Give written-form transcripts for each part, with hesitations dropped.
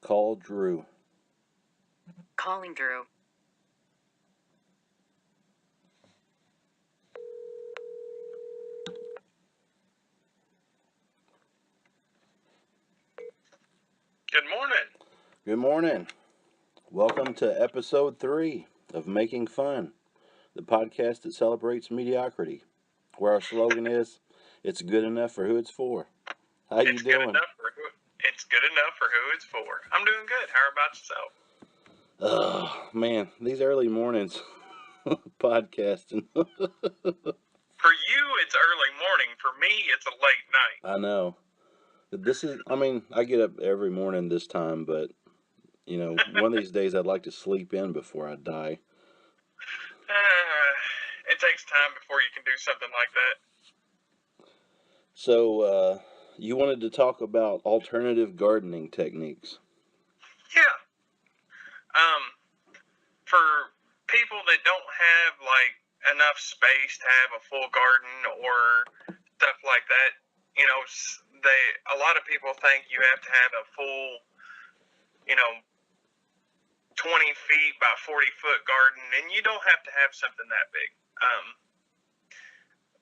Call Drew. Calling Drew. Good morning. Good morning. Welcome to episode 3 of Making Fun, the podcast that celebrates mediocrity, where our slogan is, it's good enough for who it's for. How you doing? It's good enough for who it's for. I'm doing good. How about yourself? Oh, man, these early mornings podcasting. For you, it's early morning. For me, it's a late night. I know. I get up every morning this time, but, one of these days I'd like to sleep in before I die. It takes time before you can do something like that. So, you wanted to talk about alternative gardening techniques. Yeah. For people that don't have, enough space to have a full garden or stuff like that, a lot of people think you have to have a full, 20 feet by 40-foot garden, and you don't have to have something that big.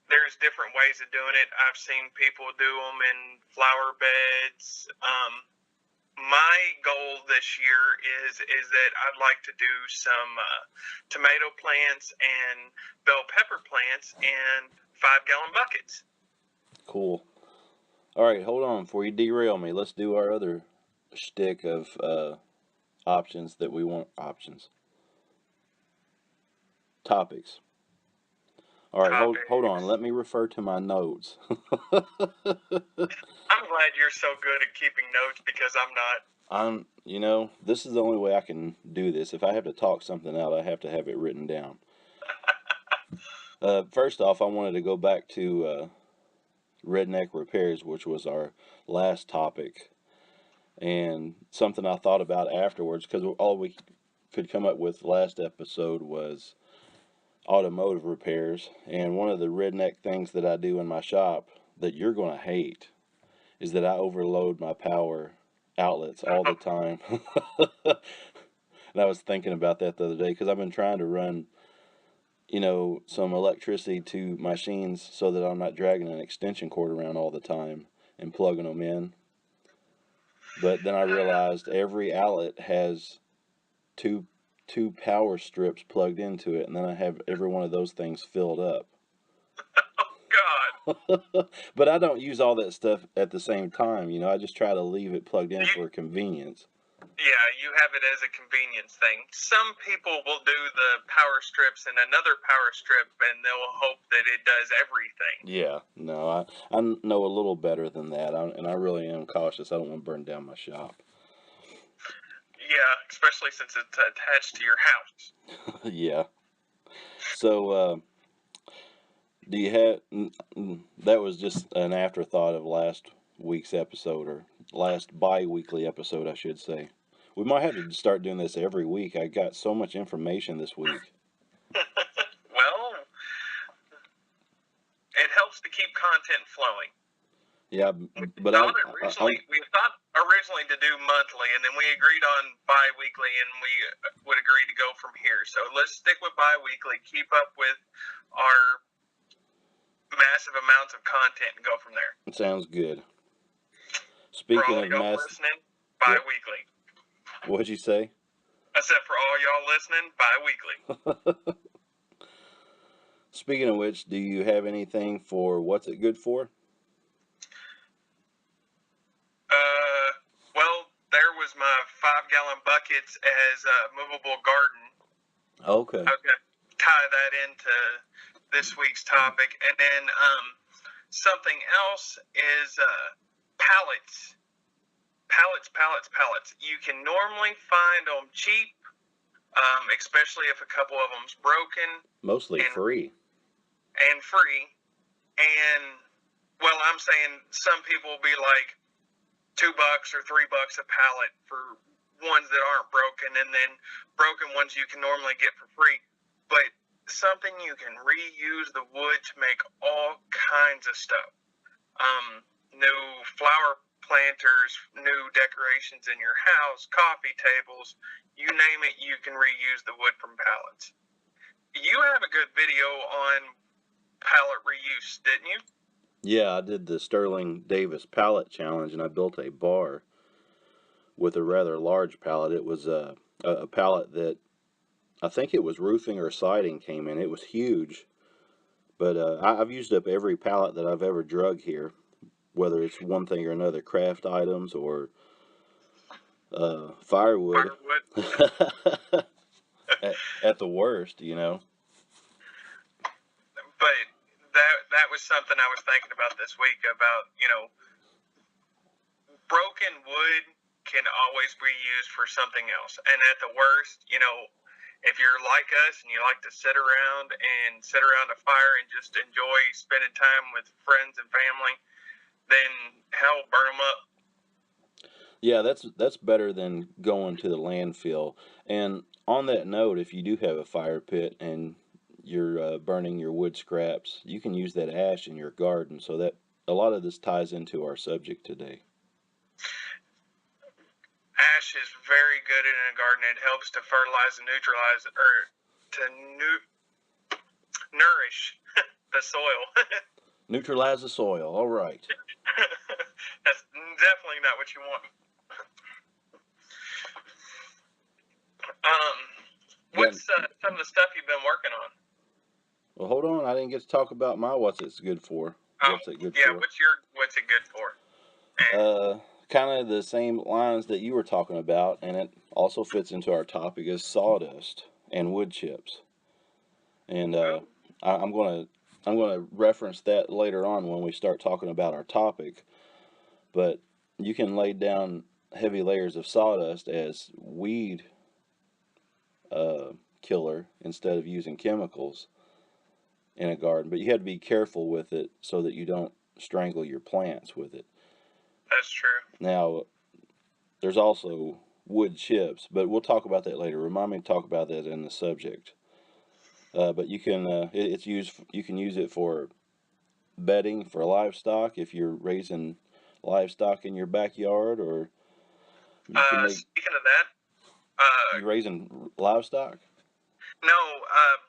There's different ways of doing it. I've seen people do them in flower beds. My goal this year is that I'd like to do some tomato plants and bell pepper plants in 5-gallon buckets. Cool. All right, hold on before you derail me. Let's do our other shtick of options that we want. Topics. All right, hold on. Let me refer to my notes. I'm glad you're so good at keeping notes because I'm not. This is the only way I can do this. If I have to talk something out, I have to have it written down. First off, I wanted to go back to redneck repairs, which was our last topic, and something I thought about afterwards, because all we could come up with last episode was automotive repairs. And one of the redneck things that I do in my shop that you're going to hate is that I overload my power outlets all the time. And I was thinking about that the other day because I've been trying to run some electricity to machines so that I'm not dragging an extension cord around all the time and plugging them in. But then I realized every outlet has two power strips plugged into it, and then I have every one of those things filled up. Oh, God. But I don't use all that stuff at the same time. I just try to leave it plugged in for convenience. Yeah, you have it as a convenience thing. Some people will do the power strips and another power strip, and they'll hope that it does everything. Yeah, no, I know a little better than that, and I really am cautious. I don't want to burn down my shop. Yeah, especially since it's attached to your house. Yeah. So, do you have, that was just an afterthought of last week's episode, or last bi-weekly episode, I should say. We might have to start doing this every week. I got so much information this week. Well, it helps to keep content flowing. Yeah, but we thought originally to do monthly, and then we agreed on bi-weekly, and we would agree to go from here. So let's stick with bi-weekly, keep up with our massive amounts of content, and go from there. Sounds good. Speaking of listening, bi-weekly. What'd you say? I said for all y'all listening, bi-weekly. Speaking of which, do you have anything for what's it good for? Well, there was my 5-gallon buckets as a movable garden. Okay. I was going to tie that into this week's topic. And then something else is pallets. Pallets. You can normally find them cheap, especially if a couple of them's broken. Mostly free. And free. And, well, I'm saying some people will be like $2 or $3 a pallet for ones that aren't broken, and then broken ones you can normally get for free. But something you can reuse the wood to make all kinds of stuff. New flower planters, new decorations in your house, coffee tables, you name it, you can reuse the wood from pallets. You have a good video on pallet reuse, didn't you? Yeah, I did the Sterling Davis pallet challenge, and I built a bar with a rather large pallet. It was a pallet that I think it was roofing or siding came in. It was huge, but I've used up every pallet that I've ever drug here, whether it's one thing or another, craft items or firewood. At the worst, you know. But that was something I was thinking about this week about, broken wood can always be used for something else. And at the worst, if you're like us and you like to sit around a fire and just enjoy spending time with friends and family, then hell, burn them up. Yeah, that's better than going to the landfill. And on that note, if you do have a fire pit and you're burning your wood scraps, you can use that ash in your garden. So that a lot of this ties into our subject today. Ash is very good in a garden. It helps to fertilize and neutralize, or to nourish the soil. Neutralize the soil. All right. That's definitely not what you want. What's some of the stuff you've been working on? Well, hold on. I didn't get to talk about my what's it's good for. What's it good for? What's it good for? Kind of the same lines that you were talking about, and it also fits into our topic, is sawdust and wood chips. And I'm gonna reference that later on when we start talking about our topic. But you can lay down heavy layers of sawdust as weed killer instead of using chemicals in a garden. But you have to be careful with it so that you don't strangle your plants with it. That's true. Now, there's also wood chips, but we'll talk about that later. Remind me to talk about that in the subject. But you can you can use it for bedding for livestock if you're raising livestock in your backyard, or speaking of that, you raising livestock. No,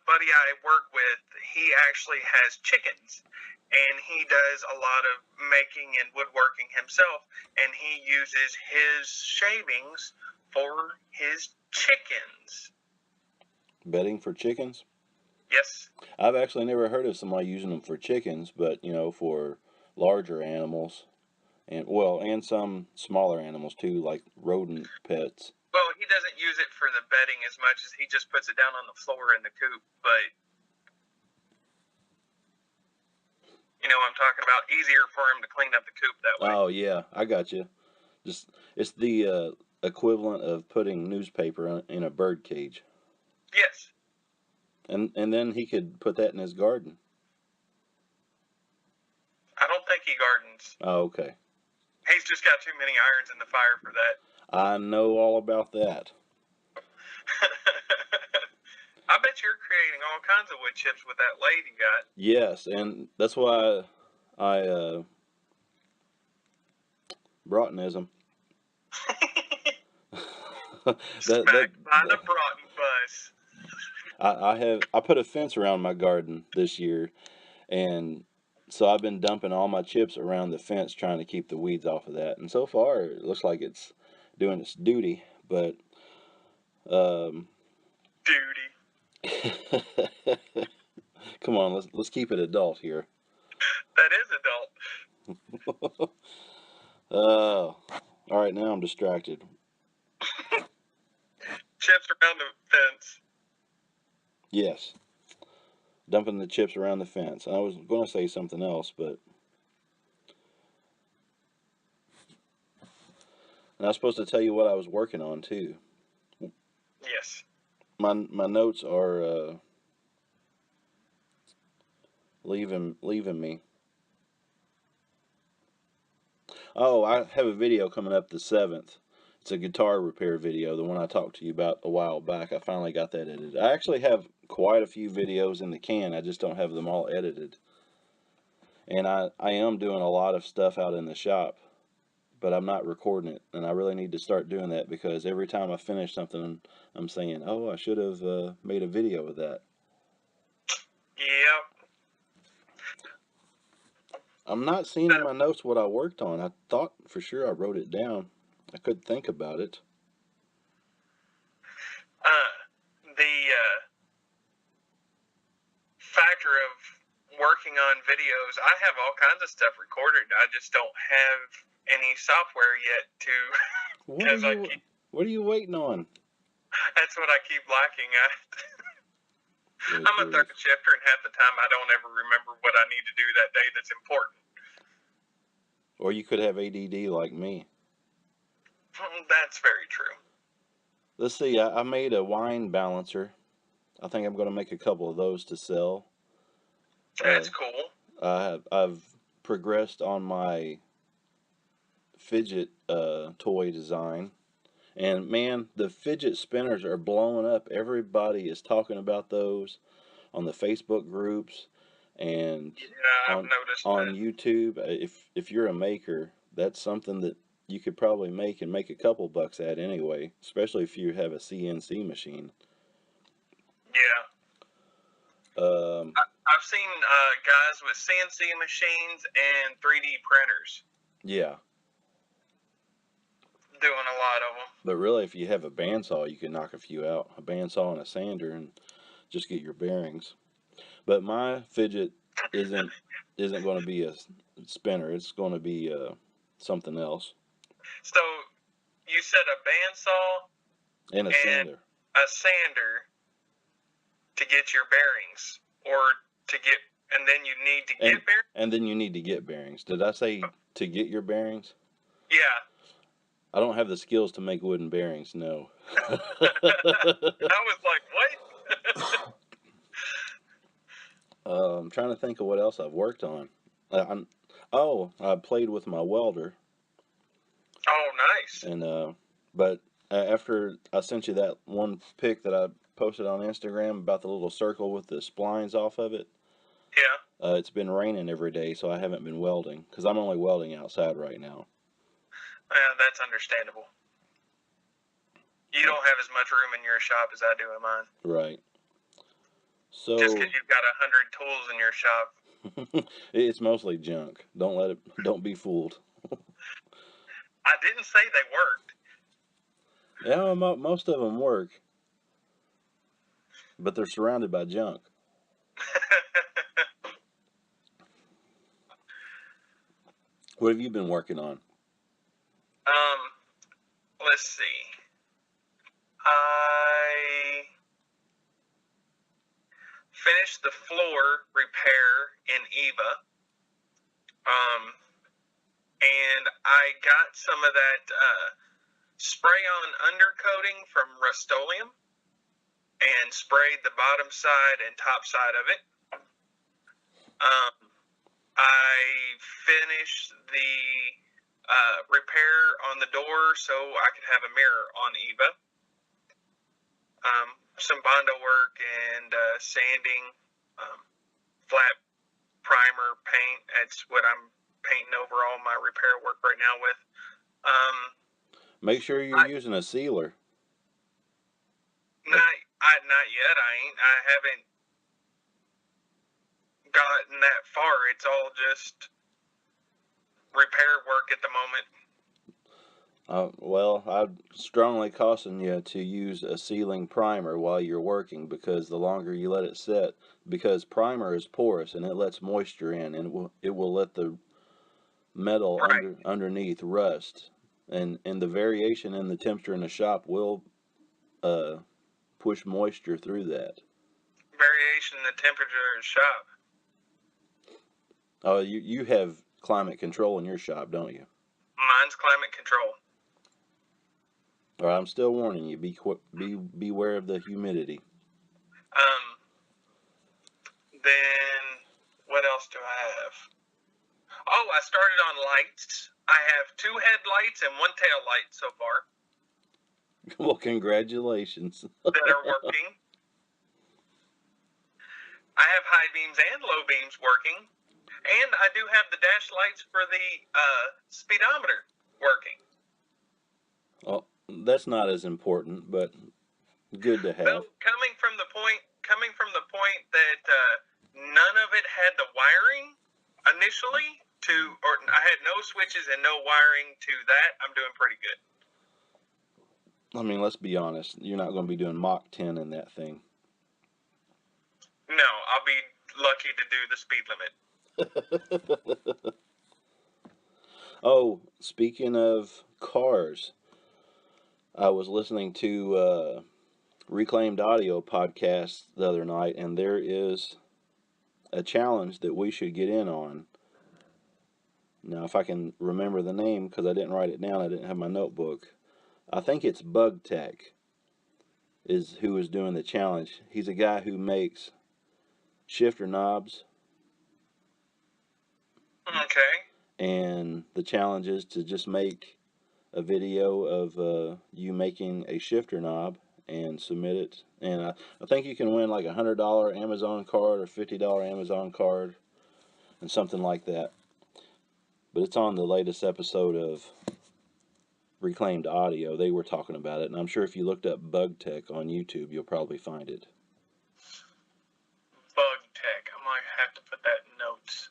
buddy I work with, he actually has chickens, and he does a lot of making and woodworking himself, and he uses his shavings for his chickens. Bedding for chickens? Yes. I've actually never heard of somebody using them for chickens, but for larger animals, and some smaller animals too, like rodent pets. Well, he doesn't use it for the bedding as much as he just puts it down on the floor in the coop, but I'm talking about easier for him to clean up the coop that way. Oh yeah, I got you. It's the equivalent of putting newspaper in a bird cage. Yes. And then he could put that in his garden. I don't think he gardens. Oh, okay. He's just got too many irons in the fire for that. I know all about that. I bet you're creating all kinds of wood chips with that lathe you got. Yes, and that's why I Broughtonism. Smacked by the Broughton bus. I put a fence around my garden this year, and so I've been dumping all my chips around the fence trying to keep the weeds off of that. And so far, it looks like it's doing its duty, but duty. Come on, let's keep it adult here. That is adult. All right, now I'm distracted. Chips around the fence. Yes. Dumping the chips around the fence. I was going to say something else, but... And I was supposed to tell you what I was working on, too. Yes. My notes are leaving me. Oh, I have a video coming up the 7th. It's a guitar repair video, the one I talked to you about a while back. I finally got that edited. I actually have quite a few videos in the can. I just don't have them all edited. And I am doing a lot of stuff out in the shop but I'm not recording it, and I really need to start doing that because every time I finish something, I'm saying, "Oh, I should have made a video of that." Yep. I'm not seeing in my notes what I worked on. I thought for sure I wrote it down. I couldn't think about it. The factor of working on videos, I have all kinds of stuff recorded. I just don't have any software yet to. What are you waiting on? That's what I keep lacking. Good I'm a third grief. shifter, and half the time I don't ever remember what I need to do that day that's important. Or you could have ADD like me. That's very true. Let's see. I made a wine balancer. I think I'm going to make a couple of those to sell. That's cool. I've progressed on my fidget toy design. And man, the fidget spinners are blowing up. Everybody is talking about those on the Facebook groups and Yeah, I've noticed on that. YouTube. If you're a maker, that's something that you could probably make and make a couple bucks at anyway, especially if you have a CNC machine. Yeah. Um, I've seen guys with CNC machines and 3D printers yeah, doing a lot of them. but really, if you have a bandsaw, you can knock a few out. A bandsaw and a sander, and just get your bearings. But my fidget isn't going to be a spinner. It's going to be something else. So you said a bandsaw And a sander. a sander to get your bearings, or to get, and then you need to get bearings? And then you need to get bearings. Did I say to get your bearings? Yeah. I don't have the skills to make wooden bearings, no. I was like, what? I'm trying to think of what else I've worked on. I played with my welder. Oh, nice. And but after I sent you that one pic that I posted on Instagram about the little circle with the splines off of it. Yeah. It's been raining every day, so I haven't been welding because I'm only welding outside right now. That's understandable. You don't have as much room in your shop as I do in mine. Right. So just because you've got 100 tools in your shop. It's mostly junk. Don't be fooled. I didn't say they worked. Yeah, most of them work, but they're surrounded by junk. What have you been working on? Let's see. I finished the floor repair in Eva. And I got some of that spray-on undercoating from Rust-Oleum and sprayed the bottom side and top side of it. I finished the repair on the door so I could have a mirror on Eva. Some Bondo work and sanding, flat primer paint. That's what I'm painting over all my repair work right now with. Make sure you're using a sealer. Not yet. I haven't gotten that far. It's all just repair work at the moment. Well, I'd strongly caution you to use a sealing primer while you're working, because the longer you let it set, because primer is porous and it lets moisture in, and it will let the metal underneath rust, and the variation in the temperature in the shop will push moisture through that. Variation in the temperature in the shop. Oh, you have climate control in your shop, don't you? Mine's climate control. All right, I'm still warning you. Beware of the humidity. Then what else do I have? Oh, I started on lights. I have 2 headlights and 1 tail light so far. Well, congratulations. That are working. I have high beams and low beams working. And I do have the dash lights for the speedometer working. that's not as important, but good to have. Well, coming from the point that none of it had the wiring initially or I had no switches and no wiring to that, I'm doing pretty good. I mean, let's be honest. You're not going to be doing Mach 10 in that thing. No, I'll be lucky to do the speed limit. Oh, speaking of cars, I was listening to Reclaimed Audio podcast the other night, and there is a challenge that we should get in on. Now, if I can remember the name, because I didn't write it down, I didn't have my notebook. I think it's Bug Tech is who is doing the challenge. He's a guy who makes shifter knobs. Okay. And the challenge is to just make a video of you making a shifter knob and submit it. And I think you can win like a $100 Amazon card or $50 Amazon card and something like that. But it's on the latest episode of Reclaimed Audio. They were talking about it, and I'm sure if you looked up Bug Tech on YouTube, you'll probably find it. Bug Tech. I might have to put that in notes.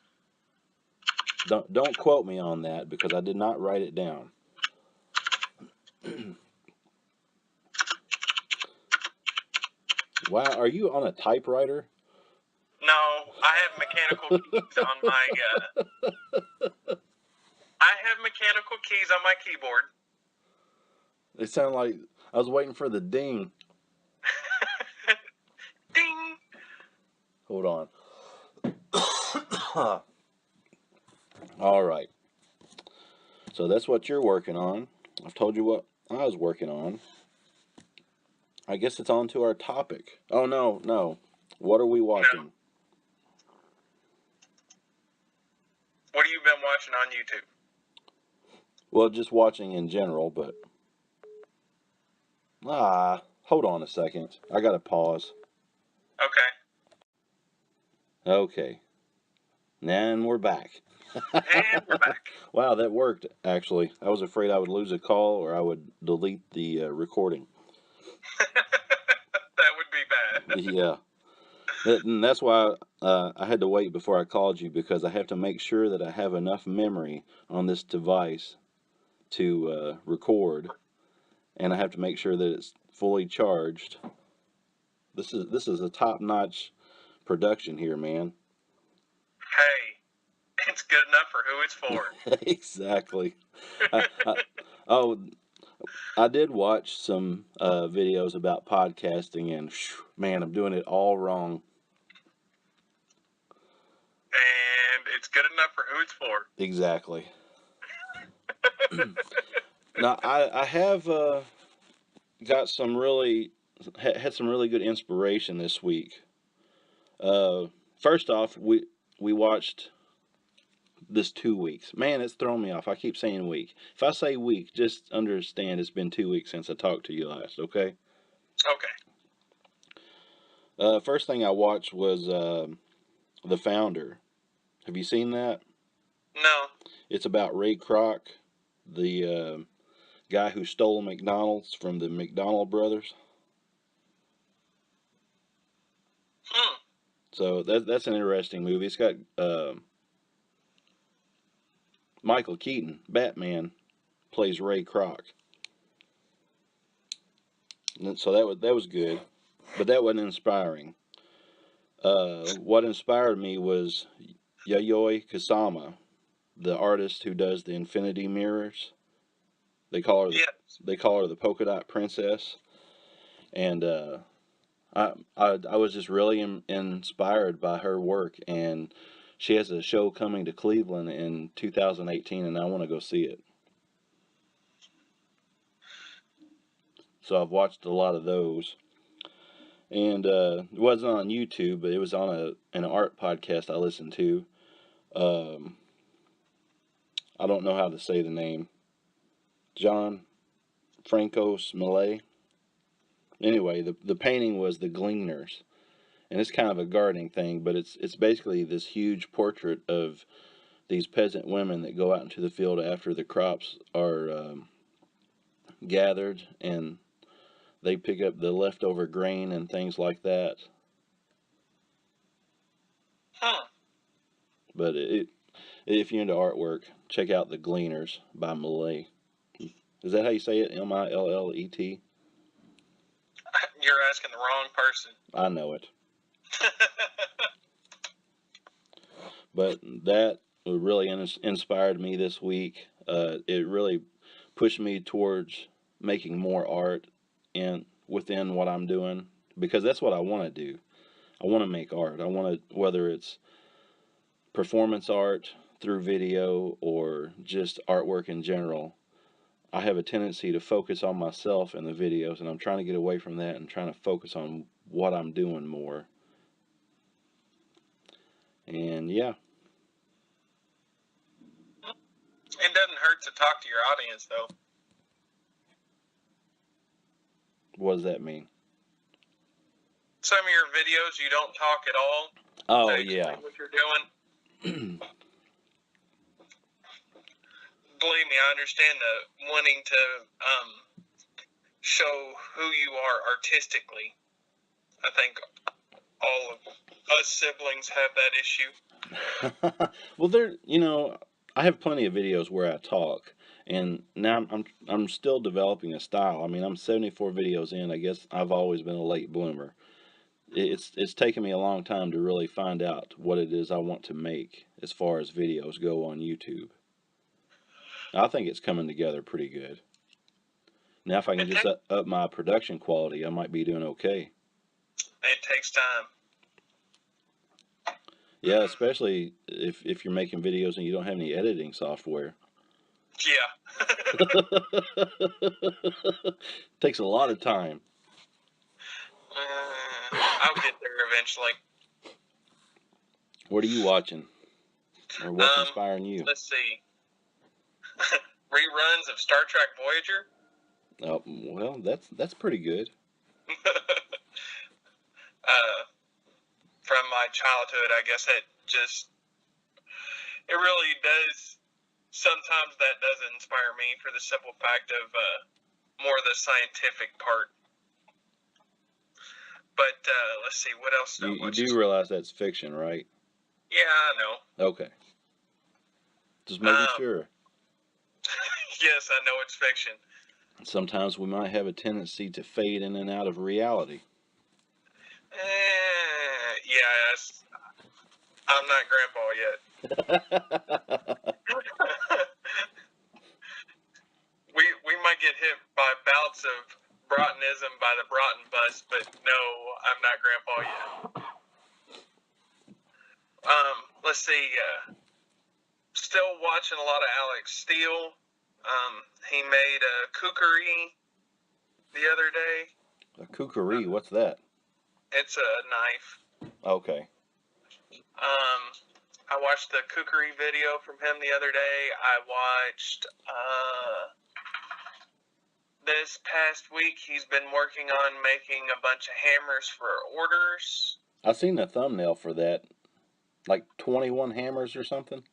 Don't quote me on that because I did not write it down. Wow, are you on a typewriter? No, I have mechanical keys on my. I have mechanical keys on my keyboard. It sounded like I was waiting for the ding. Ding. Hold on. All right. So that's what you're working on. I've told you what I was working on. I guess it's on to our topic. Oh, no. What are we watching? No. What have you been watching on YouTube? Well, just watching in general, but... hold on a second. I gotta pause. Okay. And we're back. And we're back. Wow, that worked, actually. I was afraid I would lose a call or I would delete the recording. That would be bad. Yeah. And that's why I had to wait before I called you, because I have to make sure that I have enough memory on this device to record, and I have to make sure that it's fully charged. This is a top-notch production here, man. Hey, it's good enough for who it's for. Exactly. I did watch some videos about podcasting, and man, I'm doing it all wrong. And it's good enough for who it's for. Exactly. Now, I have got some had some really good inspiration this week. First off, we watched this 2 weeks. Man, it's thrown me off. I keep saying week. If I say week, just understand it's been 2 weeks since I talked to you last, okay? Okay. First thing I watched was The Founder. Have you seen that? No. It's about Ray Kroc, the guy who stole McDonald's from the McDonald brothers. So that's an interesting movie. It's got Michael Keaton, Batman, plays Ray Kroc. And so that was good, but that wasn't inspiring. What inspired me was Yayoi Kusama, the artist who does the infinity mirrors. They call her the polka dot princess, and I was just really inspired by her work, and she has a show coming to Cleveland in 2018, and I want to go see it. So I've watched a lot of those, and it wasn't on YouTube, but it was on an art podcast I listened to. I don't know how to say the name. John Francos Millet. Anyway, the painting was The Gleaners, and it's kind of a gardening thing, but it's basically this huge portrait of these peasant women that go out into the field after the crops are gathered, and they pick up the leftover grain and things like that. But if you're into artwork, check out The Gleaners by Millet. Is that how you say it? Millet? You're asking the wrong person. I know it. But that really inspired me this week. It really pushed me towards making more art within what I'm doing, because that's what I want to do. I want to make art. I want to, whether it's performance art through video or just artwork in general. I have a tendency to focus on myself in the videos, and I'm trying to get away from that and trying to focus on what I'm doing more. And yeah. It doesn't hurt to talk to your audience, though. What does that mean? Some of your videos, you don't talk at all. Oh, to explain yeah. what you're doing. Believe me, I understand the wanting to show who you are artistically. I think all of us siblings have that issue. Well, I have plenty of videos where I talk, and now I'm still developing a style. I mean, I'm 74 videos in. I guess I've always been a late bloomer. It's taken me a long time to really find out what it is I want to make as far as videos go on YouTube. I think it's coming together pretty good. Now, if I can just up my production quality, I might be doing okay. It takes time. Yeah, especially if you're making videos and you don't have any editing software. Yeah. Takes a lot of time. I'll get there eventually. What are you watching? Or what's inspiring you? Let's see. Reruns of Star Trek Voyager. Oh, well, that's pretty good. From my childhood, I guess it really does. Sometimes that does inspire me for the simple fact of more of the scientific part. But let's see, what else? You do realize that's fiction, right? Yeah, I know. Okay. Just making sure. Yes, I know it's fiction. Sometimes we might have a tendency to fade in and out of reality. Yes. I'm not Grandpa yet. we might get hit by bouts of Broughtonism by the Broughton bus, but no, I'm not Grandpa yet. Let's see. Still watching a lot of Alex Steele. He made a kukri the other day. A kukri? What's that? It's a knife. Okay. I watched the kukri video from him the other day. I watched this past week he's been working on making a bunch of hammers for orders. I seen the thumbnail for that. Like 21 hammers or something?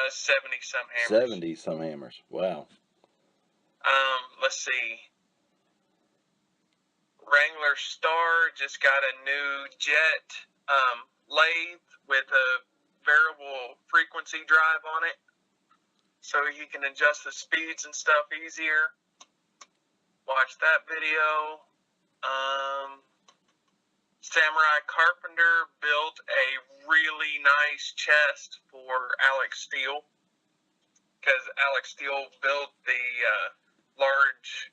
70 some hammers. 70 some hammers. Wow. Let's see. Wrangler Star just got a new jet lathe with a variable frequency drive on it, so he can adjust the speeds and stuff easier. Watch that video. Samurai Carpenter built a really nice chest for Alex Steele, because Alex Steele built the large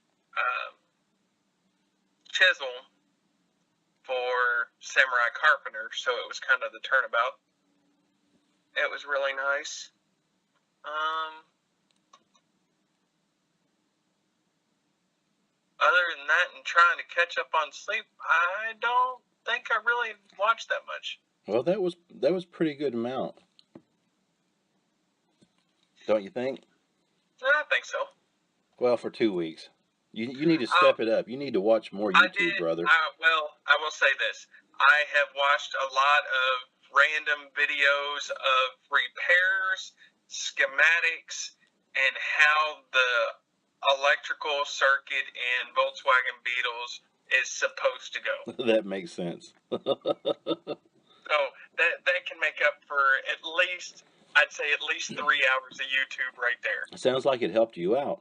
chisel for Samurai Carpenter, so it was kind of the turnabout. It was really nice. Other than that, and trying to catch up on sleep, I don't think I really watched that much. Well, that was pretty good amount. Don't you think? I think so. Well, for 2 weeks. You need to step it up. You need to watch more YouTube, brother. Well, I will say this. I have watched a lot of random videos of repairs, schematics, and how the electrical circuit in Volkswagen Beetles is supposed to go. That makes sense. So that can make up for at least, I'd say at least 3 hours of YouTube right there. Sounds like it helped you out.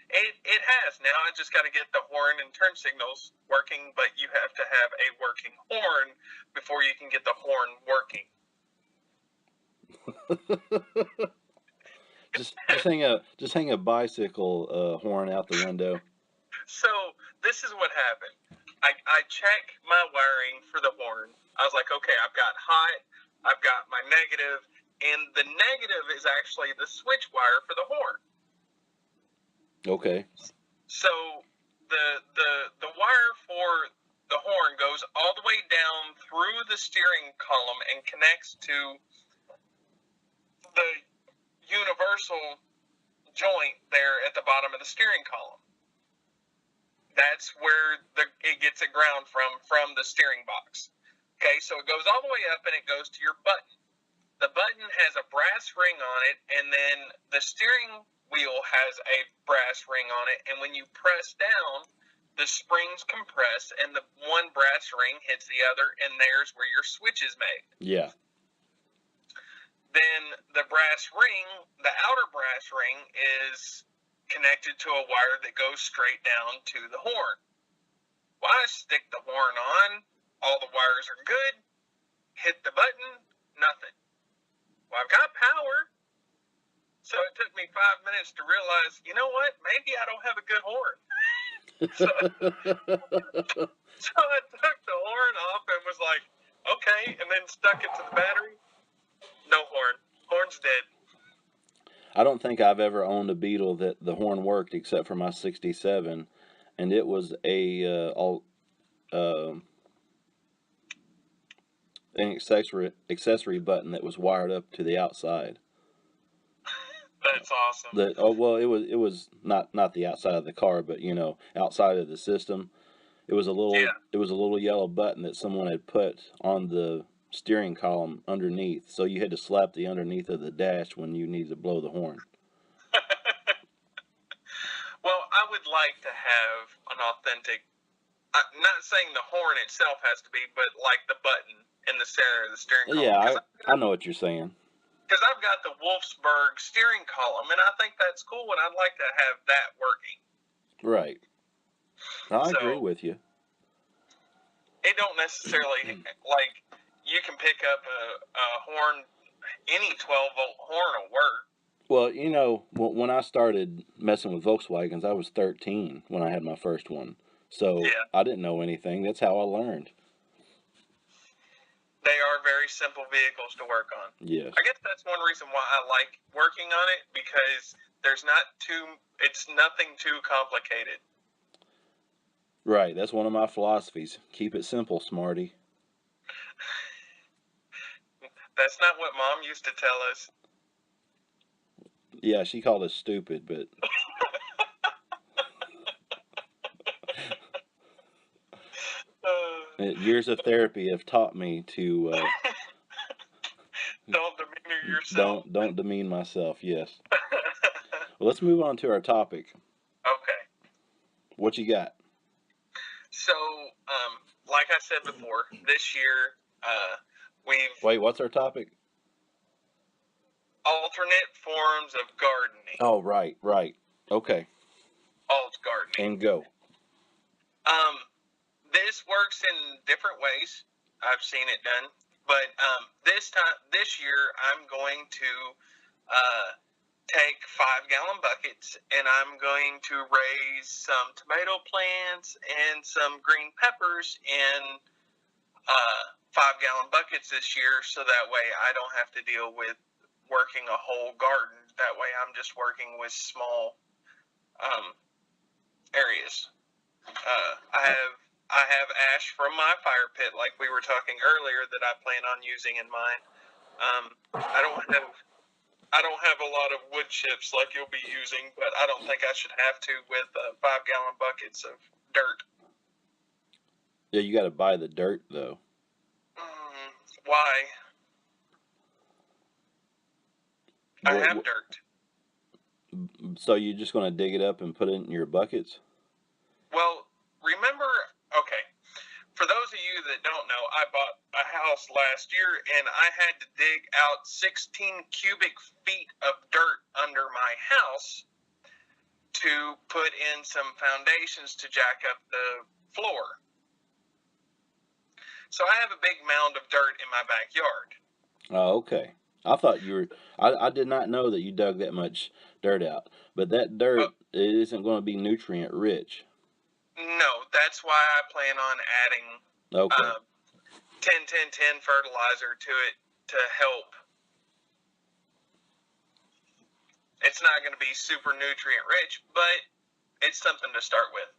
It has. Now I just got to get the horn and turn signals working, but you have to have a working horn before you can get the horn working. just hang a bicycle horn out the window. So this is what happened. I check my wiring for the horn. I was like, okay, I've got hot, I've got my negative, and the negative is actually the switch wire for the horn. Okay. So the wire for the horn goes all the way down through the steering column and connects to the universal joint there at the bottom of the steering column. That's where it gets a ground from the steering box. Okay, so it goes all the way up and it goes to your button. The button has a brass ring on it, and then the steering wheel has a brass ring on it, and when you press down, the springs compress, and the one brass ring hits the other, and there's where your switch is made. Yeah. Then the brass ring, the outer brass ring, is connected to a wire that goes straight down to the horn. Well, I stick the horn on, all the wires are good, hit the button, nothing. Well, I've got power, so it took me 5 minutes to realize, you know what, maybe I don't have a good horn. so I took the horn off and was like, okay, and then stuck it to the battery. No horn. Horn's dead. I don't think I've ever owned a Beetle that the horn worked except for my 67, and it was an accessory button that was wired up to the outside. That's awesome. It was not the outside of the car, but outside of the system. It was a little yellow button that someone had put on the steering column underneath, so you had to slap the underneath of the dash when you needed to blow the horn. Well, I would like to have an authentic, not saying the horn itself has to be, but like the button in the center of the steering column. Yeah, I know what you're saying. Because I've got the Wolfsburg steering column, and I think that's cool, and I'd like to have that working. Right. I agree with you. It don't necessarily, like, you can pick up a horn, any 12-volt horn will work. Well, when I started messing with Volkswagens, I was 13 when I had my first one. So yeah. I didn't know anything. That's how I learned. They are very simple vehicles to work on. Yes. I guess that's one reason why I like working on it, because it's nothing too complicated. Right. That's one of my philosophies. Keep it simple, smarty. That's not what Mom used to tell us. Yeah, she called us stupid, but... Years of therapy have taught me to... Don't demean yourself. Don't demean myself, yes. Well, let's move on to our topic. Okay. What you got? So, like I said before, this year, we've... Wait, what's our topic? Alternate forms of gardening. Oh, right. Okay. Alt gardening. And go. This works in different ways. I've seen it done. But this year, I'm going to take 5-gallon buckets, and I'm going to raise some tomato plants and some green peppers in 5-gallon buckets this year, so that way I don't have to deal with working a whole garden. That way I'm just working with small areas. I have ash from my fire pit, like we were talking earlier, that I plan on using in mine. I don't have a lot of wood chips like you'll be using, but I don't think I should have to with 5-gallon buckets of dirt. Yeah, you got to buy the dirt though. Why? I have dirt. So you're just going to dig it up and put it in your buckets? Well, remember, okay, for those of you that don't know, I bought a house last year and I had to dig out 16 cubic feet of dirt under my house to put in some foundations to jack up the floor. So I have a big mound of dirt in my backyard. Oh, okay. I thought you were. I did not know that you dug that much dirt out. But that dirt, But it isn't going to be nutrient rich. no, that's why I plan on adding Okay. 10-10-10 fertilizer to it to help. It's not going to be super nutrient rich, but it's something to start with.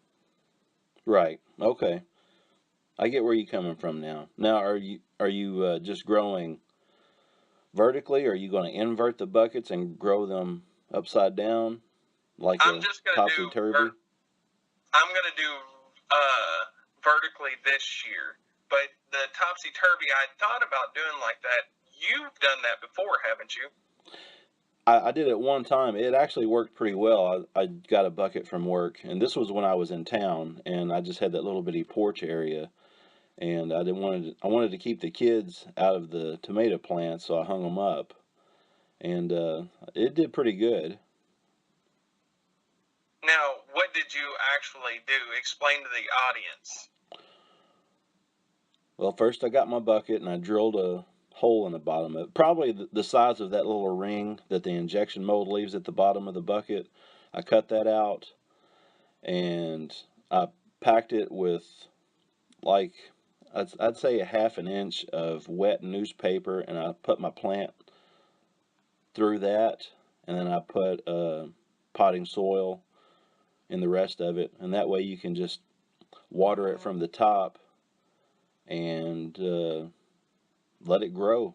Right. Okay. I get where you're coming from now. Now, are you just growing vertically? Or are you going to invert the buckets and grow them upside down like I'm a just going to topsy turvy? I'm going to do vertically this year, but the topsy turvy I thought about doing like that. You've done that before, haven't you? I did it one time. It actually worked pretty well. I got a bucket from work, and this was when I was in town, and I just had that little bitty porch area, and I wanted to keep the kids out of the tomato plants, so I hung them up, and it did pretty good. Now, what did you actually do? Explain to the audience. Well, first I got my bucket and I drilled a hole in the bottom of it, probably the size of that little ring that the injection mold leaves at the bottom of the bucket. I cut that out and I packed it with, like, I'd say a half an inch of wet newspaper, and I put my plant through that, and then I put potting soil in the rest of it, and that way you can just water it from the top and let it grow.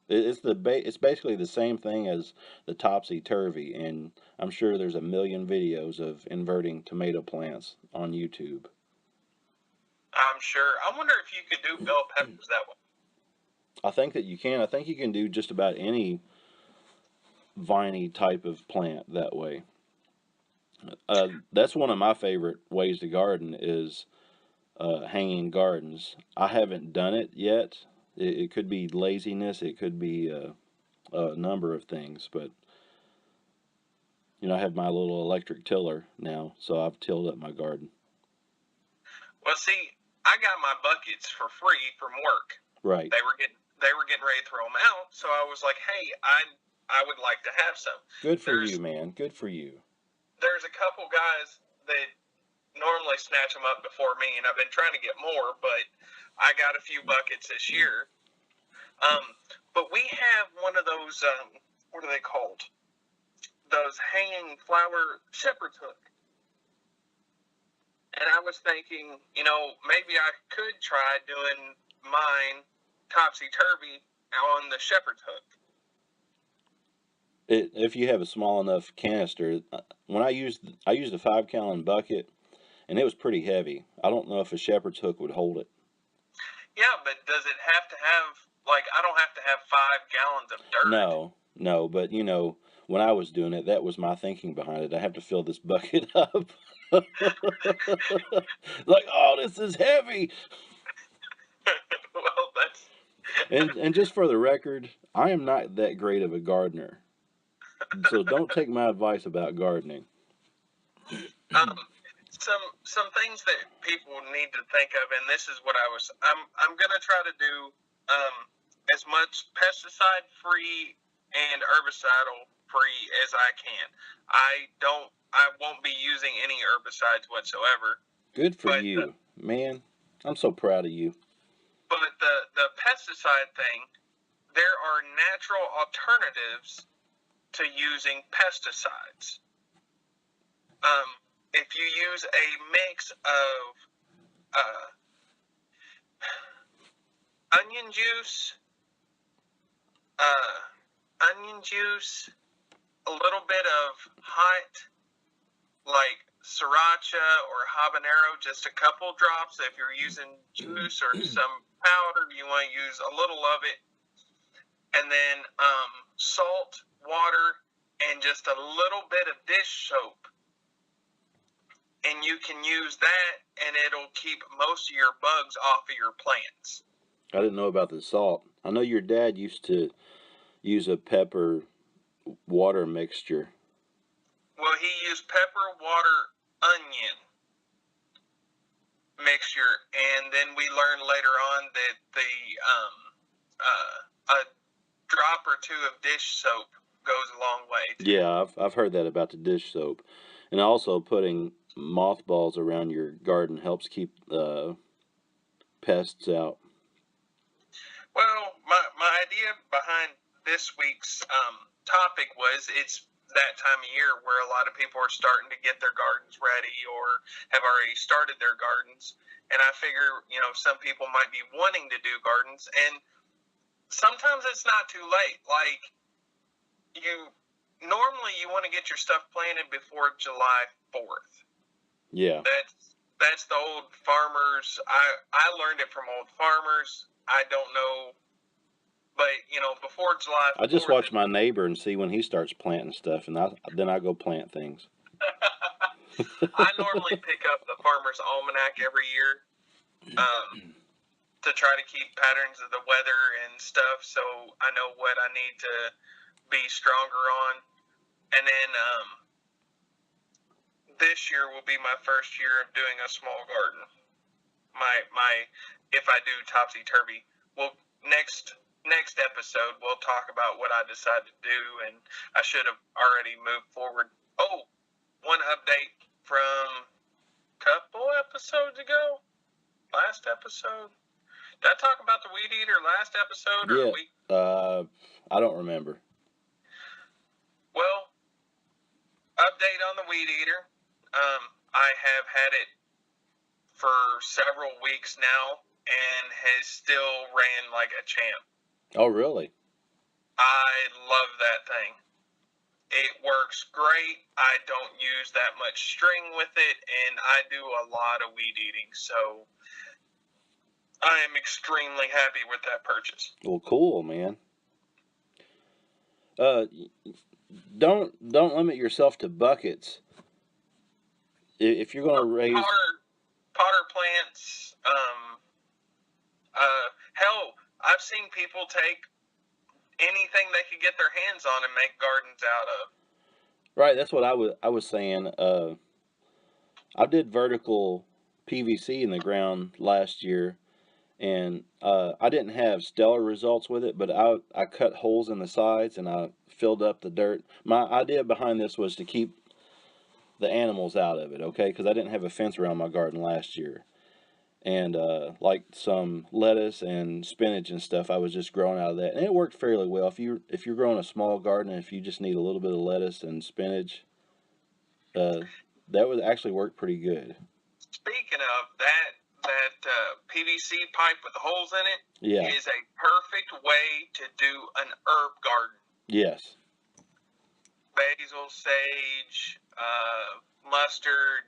It's basically the same thing as the topsy turvy, and I'm sure there's a million videos of inverting tomato plants on YouTube. I'm sure. I wonder if you could do bell peppers that way. I think that you can. I think you can do just about any viney type of plant that way. That's one of my favorite ways to garden is hanging gardens. I haven't done it yet. It could be laziness. It could be a number of things. But, I have my little electric tiller now, so I've tilled up my garden. Well, see, I got my buckets for free from work. Right. They were getting ready to throw them out, so I was like, hey, I would like to have some. Good for you, man. Good for you. There's a couple guys that normally snatch them up before me, and I've been trying to get more, but I got a few buckets this year. But we have one of those, what are they called? Those hanging flower shepherd's hook. And I was thinking, maybe I could try doing mine topsy-turvy on the shepherd's hook. If you have a small enough canister, when I used a 5-gallon bucket, and it was pretty heavy. I don't know if a shepherd's hook would hold it. Yeah, but does it have to have, I don't have to have 5 gallons of dirt. No, but when I was doing it, that was my thinking behind it. I have to fill this bucket up. Like, oh, this is heavy. Well, that's... And just for the record, I am not that great of a gardener. So don't take my advice about gardening. Some things that people need to think of, and this is what I'm gonna try to do as much pesticide free and herbicidal free as I can. I won't be using any herbicides whatsoever. Good for you, man. I'm so proud of you. But the pesticide thing, there are natural alternatives to using pesticides. If you use a mix of onion juice, a little bit of hot, like sriracha or habanero, just a couple drops. If you're using juice or some powder, you want to use a little of it. And then salt, water, and just a little bit of dish soap. And you can use that, and it'll keep most of your bugs off of your plants. I didn't know about the salt. I know your dad used to use a pepper water mixture. Well, he used pepper, water, onion mixture, and then we learned later on that a drop or two of dish soap goes a long way too. Yeah, I've heard that about the dish soap, and also putting mothballs around your garden helps keep pests out. Well, my idea behind this week's topic was it's that time of year where a lot of people are starting to get their gardens ready or have already started their gardens. And I figure, some people might be wanting to do gardens, and sometimes it's not too late. Like, normally you want to get your stuff planted before July 4th. Yeah. That's the old farmers. I learned it from old farmers. I don't know, but before July 4th. I just watch my neighbor and see when he starts planting stuff, and then I go plant things. I normally pick up the Farmer's Almanac every year to try to keep patterns of the weather and stuff, so I know what I need to be stronger on. And then this year will be my first year of doing a small garden. My if I do topsy-turvy. Well, next episode we'll talk about what I decide to do, and I should have already moved forward. Oh, one update from a couple episodes ago. Last episode. Did I talk about the weed eater last episode? Or Yeah. I don't remember. Well, update on the weed eater. I have had it for several weeks now and has still ran like a champ. Oh, really? I love that thing. It works great. I don't use that much string with it, and I do a lot of weed eating, so I am extremely happy with that purchase. Well, cool, man. Don't limit yourself to buckets. If you're going to raise potter plants, hell, I've seen people take anything they could get their hands on and make gardens out of. Right, that's what I was saying. I did vertical PVC in the ground last year, and I didn't have stellar results with it, but I cut holes in the sides and I filled up the dirt. My idea behind this was to keep the animals out of it, okay? Because I didn't have a fence around my garden last year. And like some lettuce and spinach and stuff, I was just growing out of that, and it worked fairly well. If you're growing a small garden, and if you just need a little bit of lettuce and spinach, that would actually work pretty good. Speaking of that PVC pipe with the holes in it, yeah, is a perfect way to do an herb garden. Yes. Basil, sage, mustard.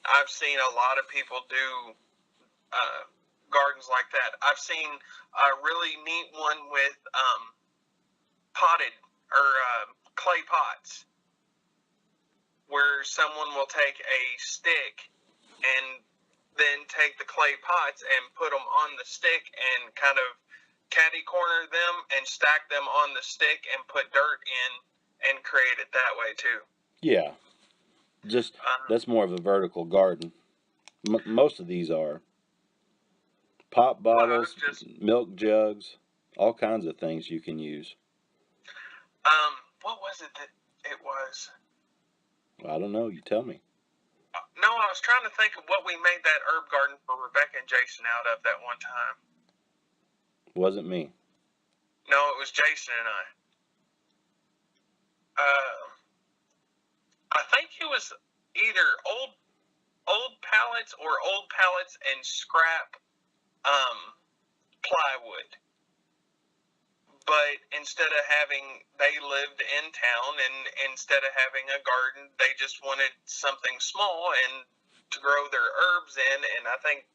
I've seen a lot of people do gardens like that. I've seen a really neat one with potted or clay pots, where someone will take a stick and then take the clay pots and put them on the stick and kind of catty corner them and stack them on the stick and put dirt in and create it that way too. Yeah. Just that's more of a vertical garden. Most of these are pop bottles, milk jugs, all kinds of things you can use. What was it that it was? I don't know. You tell me. No, I was trying to think of what we made that herb garden for Rebecca and Jason out of that one time. Wasn't me. No, it was Jason and I. I think it was either old pallets or old pallets and scrap plywood. But instead of they lived in town, and instead of having a garden, they just wanted something small and to grow their herbs in, and I think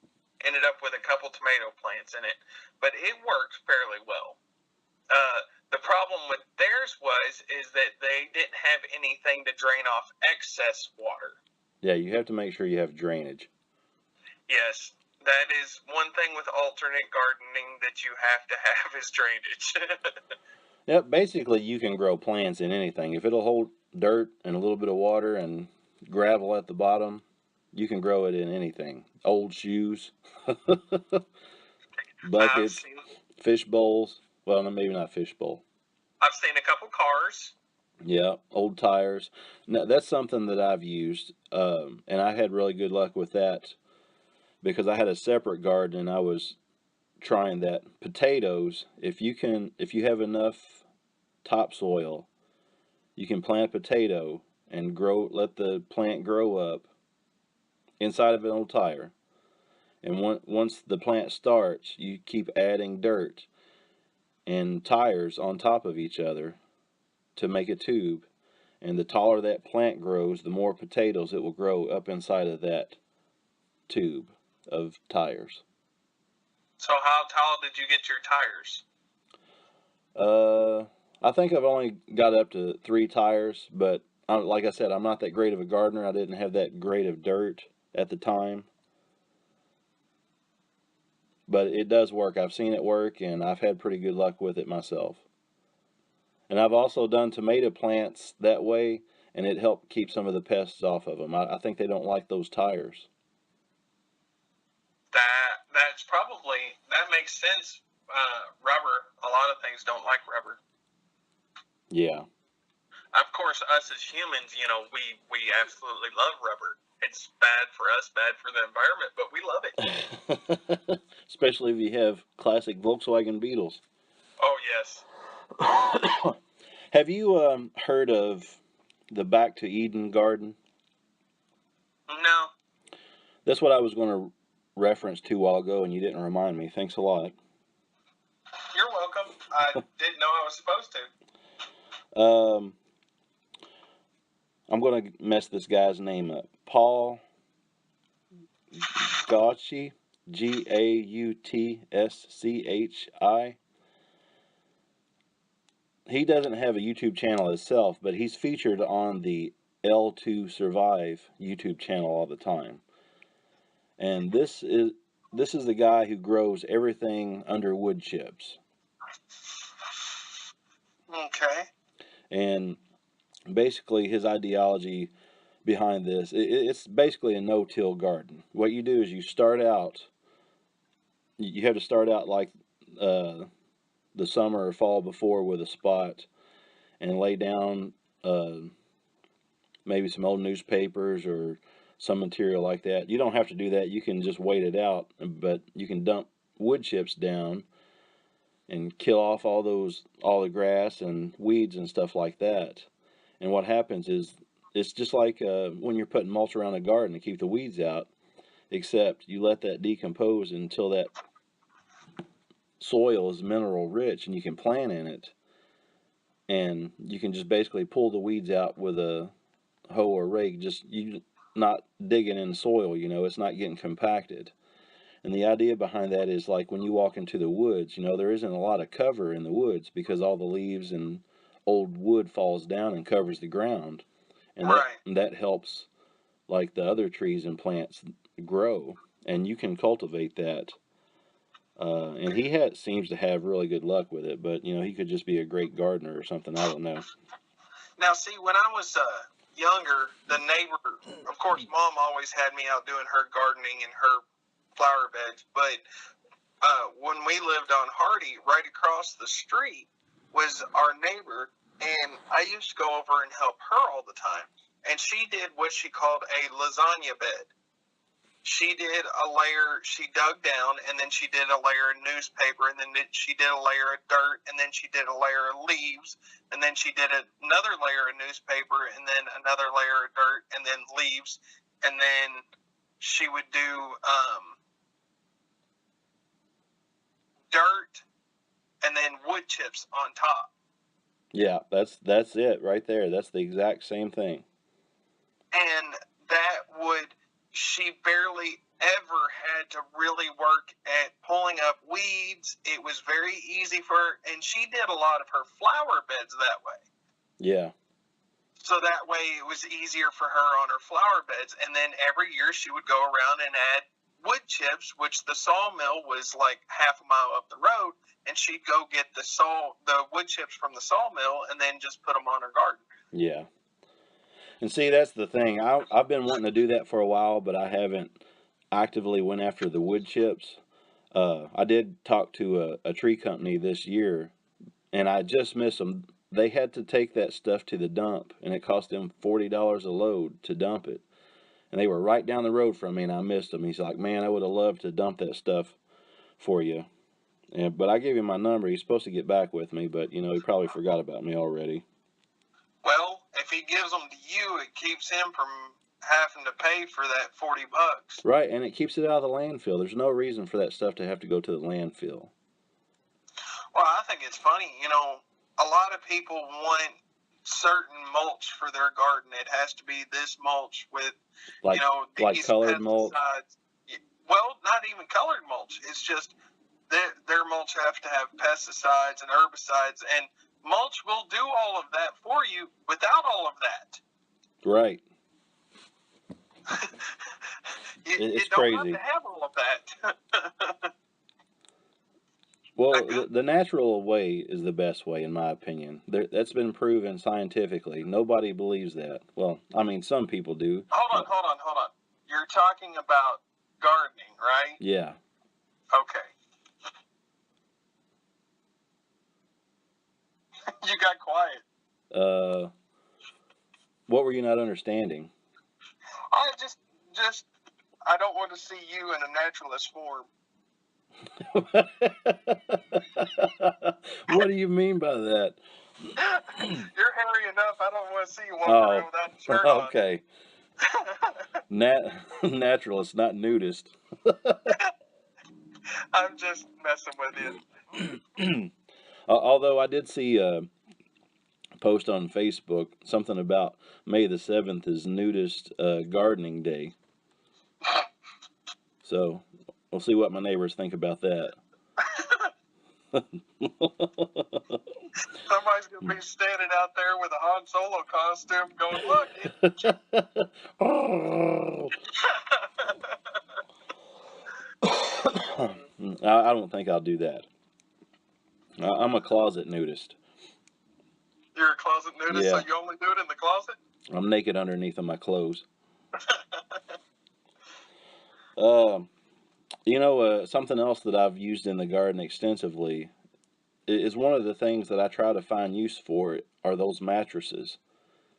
ended up with a couple tomato plants in it. But it worked fairly well. The problem with theirs is that they didn't have anything to drain off excess water. Yeah, you have to make sure you have drainage. Yes, that is one thing with alternate gardening that you have to have is drainage. Yep, basically you can grow plants in anything. If it'll hold dirt and a little bit of water and gravel at the bottom, you can grow it in anything. Old shoes, I've buckets, seen fish bowls. Well, no, maybe not fish bowl. I've seen a couple cars. Yeah, old tires. No, that's something that I've used, and I had really good luck with that because I had a separate garden and I was trying that. Potatoes, if you have enough topsoil, you can plant a potato and let the plant grow up inside of an old tire. And once the plant starts, you keep adding dirt and tires on top of each other to make a tube. And the taller that plant grows, the more potatoes it will grow up inside of that tube of tires. So how tall did you get your tires? I think I've only got up to 3 tires, but like I said, I'm not that great of a gardener. I didn't have that great of dirt at the time. But it does work. I've seen it work, and I've had pretty good luck with it myself. And I've also done tomato plants that way, and it helped keep some of the pests off of them. I think they don't like those tires. That makes sense. Rubber. A lot of things don't like rubber. Yeah. Of course, us as humans, we absolutely love rubber. It's bad for us, bad for the environment, but we love it. Especially if you have classic Volkswagen Beetles. Oh, yes. Have you heard of the Back to Eden garden? No. That's what I was going to reference to a while ago, and you didn't remind me. Thanks a lot. You're welcome. I didn't know I was supposed to. I'm going to mess this guy's name up. Paul Gautschi, Gautshi. He doesn't have a YouTube channel himself, but he's featured on the L2 Survive YouTube channel all the time. And this is the guy who grows everything under wood chips. Okay. And basically his ideology behind this, it's basically a no-till garden. What you do is you have to start out like the summer or fall before with a spot and lay down maybe some old newspapers or some material like that. You don't have to do that. You can just wait it out, but you can dump wood chips down and kill off all the grass and weeds and stuff like that. And what happens is it's just like when you're putting mulch around a garden to keep the weeds out, except you let that decompose until that soil is mineral rich and you can plant in it, and you can just basically pull the weeds out with a hoe or rake. Just you not digging in the soil, it's not getting compacted. And the idea behind that is like when you walk into the woods, there isn't a lot of cover in the woods because all the leaves and old wood falls down and covers the ground, and that helps like the other trees and plants grow, and you can cultivate that. And he seems to have really good luck with it, but he could just be a great gardener or something. I don't know. Now, see, when I was younger, the neighbor, of course, Mom always had me out doing her gardening and her flower beds, but when we lived on Hardy, right across the street was our neighbor, and I used to go over and help her all the time. And she did what she called a lasagna bed. She did a layer, she dug down, and then she did a layer of newspaper, and then she did a layer of dirt, and then she did a layer of leaves, and then she did another layer of newspaper, and then another layer of dirt, and then leaves, and then she would do dirt, and then wood chips on top. Yeah, that's it right there. That's the exact same thing. And she barely ever had to really work at pulling up weeds. It was very easy for her, and she did a lot of her flower beds that way. Yeah. So that way it was easier for her on her flower beds. And then every year she would go around and add wood chips, which the sawmill was like half a mile up the road, and she'd go get the wood chips from the sawmill and then just put them on her garden. Yeah. And see, that's the thing. I've been wanting to do that for a while, but I haven't actively went after the wood chips. I did talk to a tree company this year, and I just missed them. They had to take that stuff to the dump, and it cost them $40 a load to dump it. And they were right down the road from me, and I missed them. He's like, man, I would have loved to dump that stuff for you. But I gave him my number. He's supposed to get back with me, but, you know, he probably forgot about me already. Well, if he gives them to you, it keeps him from having to pay for that $40. Right, and it keeps it out of the landfill. There's no reason for that stuff to have to go to the landfill. Well, I think it's funny. You know, a lot of people want certain mulch for their garden. It has to be this mulch with, Like, you know, like these colored pesticides. mulch? Well, not even colored mulch. It's just their mulch have to have pesticides and herbicides, and mulch will do all of that for you without all of that. Right. You It's don't crazy. have to have all of that. Well, the natural way is the best way, in my opinion. That's been proven scientifically. Nobody believes that. Well, I mean, some people do. Hold on. You're talking about gardening, right? Yeah. Okay. You got quiet. What were you not understanding? I I don't want to see you in a naturalist form. What do you mean by that? You're hairy enough. I don't want to see you walking around without a shirt on. Okay. Naturalist, not nudist. I'm just messing with you. Although I did see a post on Facebook, something about May the 7th is Nudist Gardening Day. So we'll see what my neighbors think about that. Somebody's going to be standing out there with a Han Solo costume going, look. I don't think I'll do that. I'm a closet nudist. You're a closet nudist, Yeah. so you only do it in the closet? I'm naked underneath of my clothes. You know, something else that I've used in the garden extensively is one of the things that I try to find use for are those mattresses,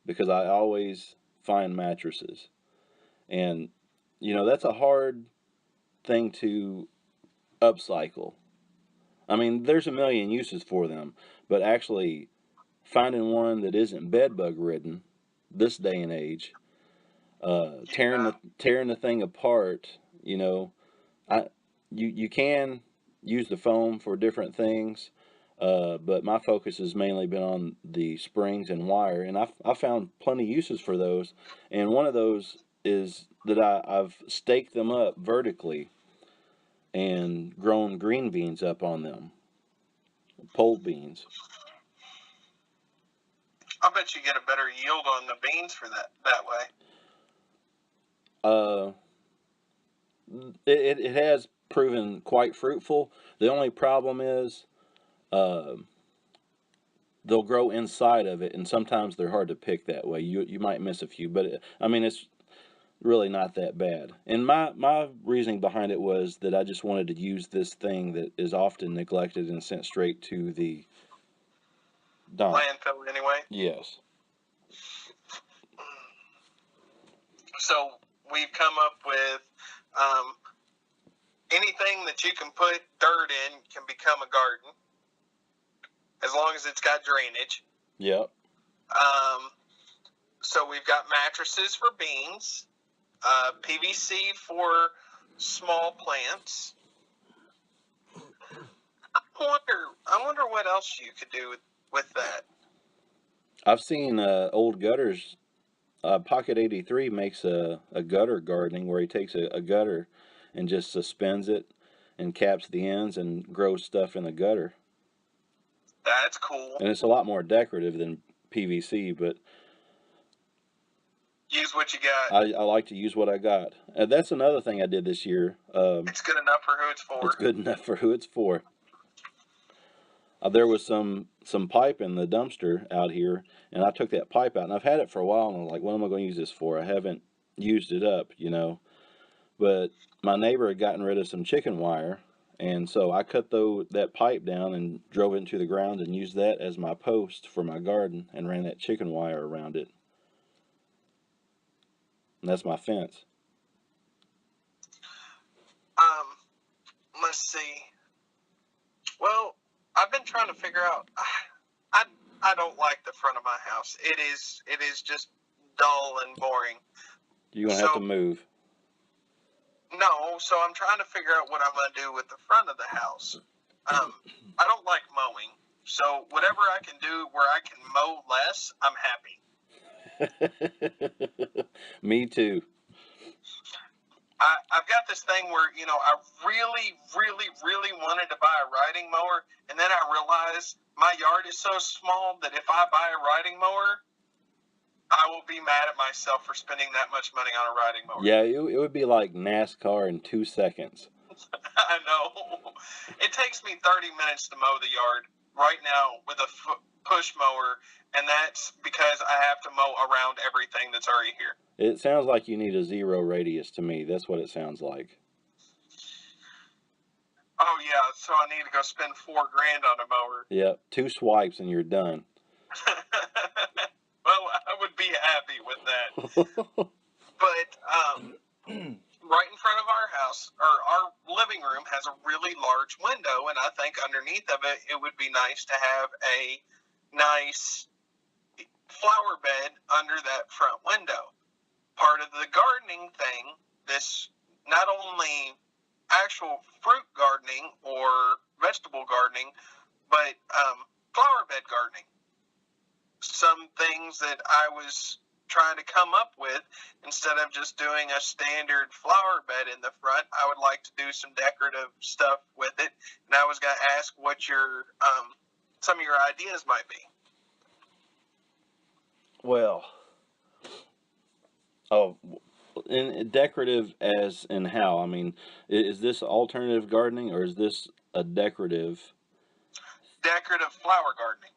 because I always find mattresses. And, you know, that's a hard thing to upcycle. I mean, there's a million uses for them, but actually finding one that isn't bed bug ridden this day and age, tearing the thing apart, you know, you can use the foam for different things, but my focus has mainly been on the springs and wire, and I found plenty uses for those. And one of those is that I've staked them up vertically and grown green beans up on them, pole beans. I bet you get a better yield on the beans for that way. It has proven quite fruitful. The only problem is they'll grow inside of it, and sometimes they're hard to pick that way. You might miss a few, but I mean, it's really not that bad. And my reasoning behind it was that I just wanted to use this thing that is often neglected and sent straight to the dump. Landfill anyway. Yes. So we've come up with anything that you can put dirt in can become a garden, as long as it's got drainage. Yep. So we've got mattresses for beans, PVC for small plants. I wonder what else you could do with that. I've seen old gutters. Pocket 83 makes a gutter gardening where he takes a gutter and just suspends it and caps the ends and grows stuff in the gutter. That's cool. And it's a lot more decorative than PVC, but use what you got. I like to use what I got. That's another thing I did this year. It's good enough for who it's for. It's good enough for who it's for. There was some pipe in the dumpster out here, and I took that pipe out, and I've had it for a while, and I'm like, what am I going to use this for? I haven't used it up, you know. But my neighbor had gotten rid of some chicken wire, and so I cut that pipe down and drove it into the ground and used that as my post for my garden and ran that chicken wire around it. And that's my fence. Let's see. Well, I've been trying to figure out. I don't like the front of my house. It is just dull and boring. You're gonna have to move. No, so I'm trying to figure out what I'm gonna do with the front of the house. I don't like mowing, so whatever I can do where I can mow less, I'm happy. Me too. I've got this thing where, you know, I really, really, really wanted to buy a riding mower, and then I realized my yard is so small that if I buy a riding mower, I will be mad at myself for spending that much money on a riding mower. Yeah, it would be like NASCAR in 2 seconds. I know. It takes me 30 minutes to mow the yard right now with a push mower, and that's because I have to mow around everything that's already here. It sounds like you need a 0 radius to me. That's what it sounds like. Oh, yeah, so I need to go spend $4,000 on a mower. Yep, 2 swipes and you're done. Well, I would be happy with that. But right in front of our house, or our living room, has a really large window, and I think underneath of it, it would be nice to have a nice flower bed under that front window. Part of the gardening thing, this not only actual fruit gardening or vegetable gardening, but flower bed gardening. Some things that I was trying to come up with, instead of just doing a standard flower bed in the front, I would like to do some decorative stuff with it. And I was going to ask what your some of your ideas might be. Well, in decorative as in how? I mean, is this alternative gardening or is this a decorative Flower gardening.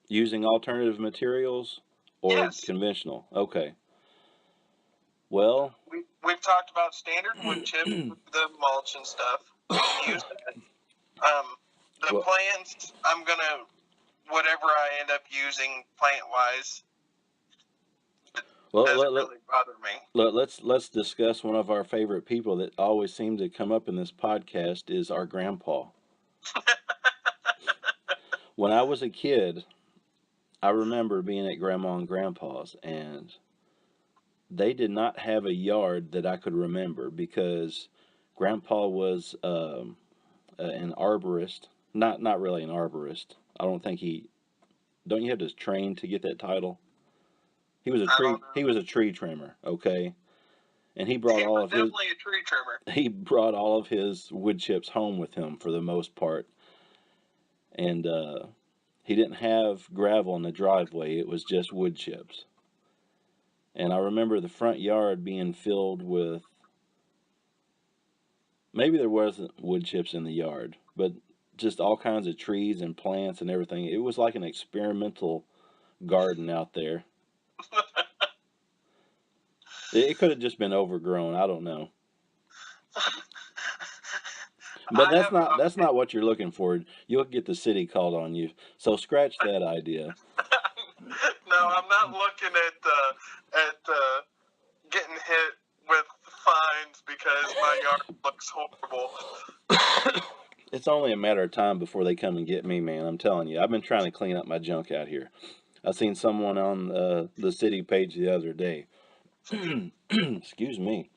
Using alternative materials or Yes. conventional? Okay. Well, We've talked about standard wood chip, the mulch and stuff. Use that. The plants, I'm gonna, whatever I end up using plant wise, doesn't really bother me. Let's discuss one of our favorite people that always seem to come up in this podcast is our grandpa. When I was a kid, I remember being at Grandma and Grandpa's, and they did not have a yard that I could remember because Grandpa was an arborist. Not really an arborist. I don't think don't you have to train to get that title? He was a tree trimmer, okay? And he brought definitely a tree trimmer. He brought all of his wood chips home with him for the most part. And he didn't have gravel in the driveway, it was just wood chips. And I remember the front yard being filled with, maybe there wasn't wood chips in the yard, but just all kinds of trees and plants and everything. It was like an experimental garden out there. It could have just been overgrown, I don't know. But that's not what you're looking for. You'll get the city called on you. So scratch that idea. No, I'm not looking at getting hit with fines because my yard looks horrible. It's only a matter of time before they come and get me, man. I'm telling you. I've been trying to clean up my junk out here. I seen someone on the city page the other day. Excuse me.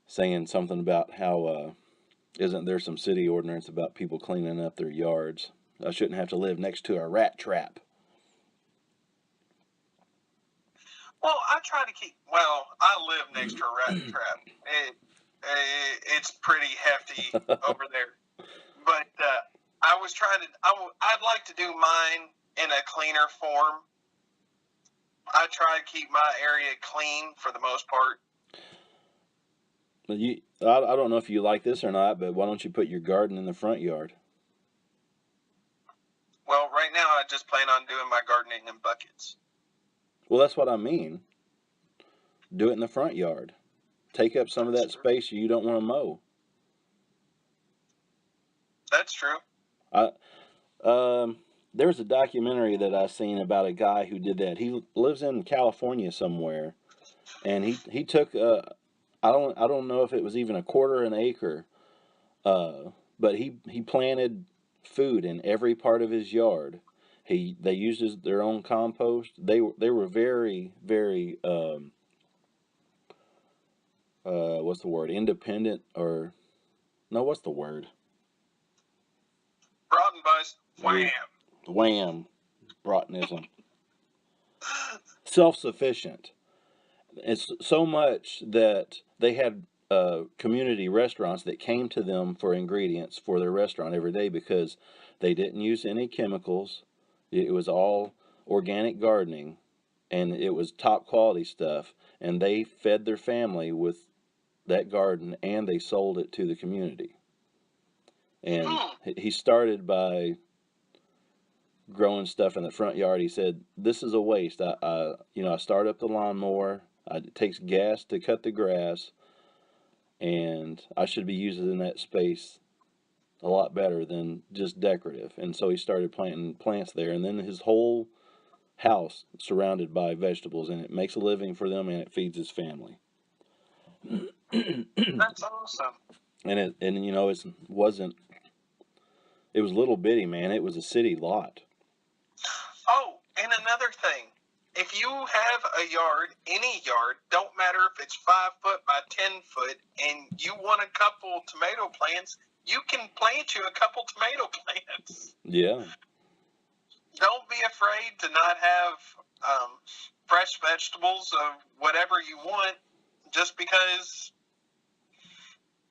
Saying something about how isn't there some city ordinance about people cleaning up their yards? I shouldn't have to live next to a rat trap. Well, I try to keep. Well, I live next to a rat trap. It's pretty hefty over there. But I was trying to. I'd like to do mine in a cleaner form. I try to keep my area clean for the most part. I don't know if you like this or not, but why don't you put your garden in the front yard? Well, right now I just plan on doing my gardening in buckets. Well, that's what I mean. Do it in the front yard. Take up some of that space you don't want to mow. That's true. There was a documentary that I seen about a guy who did that. He lives in California somewhere, and he took I don't know if it was even a quarter an acre, but he planted food in every part of his yard. They used their own compost. They were very, very what's the word? Independent, or no, what's the word? Rotten bus. Wham. Wham. Brottenism. Self-sufficient. It's so much that they had community restaurants that came to them for ingredients for their restaurant every day because they didn't use any chemicals. It was all organic gardening, and it was top quality stuff, and they fed their family with that garden, and they sold it to the community. And he started by growing stuff in the front yard. He said, "This is a waste. I start up the lawnmower. It takes gas to cut the grass, and I should be using that space a lot better than just decorative." And so he started planting plants there, and then his whole house surrounded by vegetables, and it makes a living for them, and it feeds his family. That's awesome. And it was little bitty, man. It was a city lot. Oh, and another thing. If you have a yard, any yard, don't matter if it's 5 foot by 10 foot, and you want a couple tomato plants, you can plant you a couple tomato plants. Yeah. Don't be afraid to not have fresh vegetables of whatever you want just because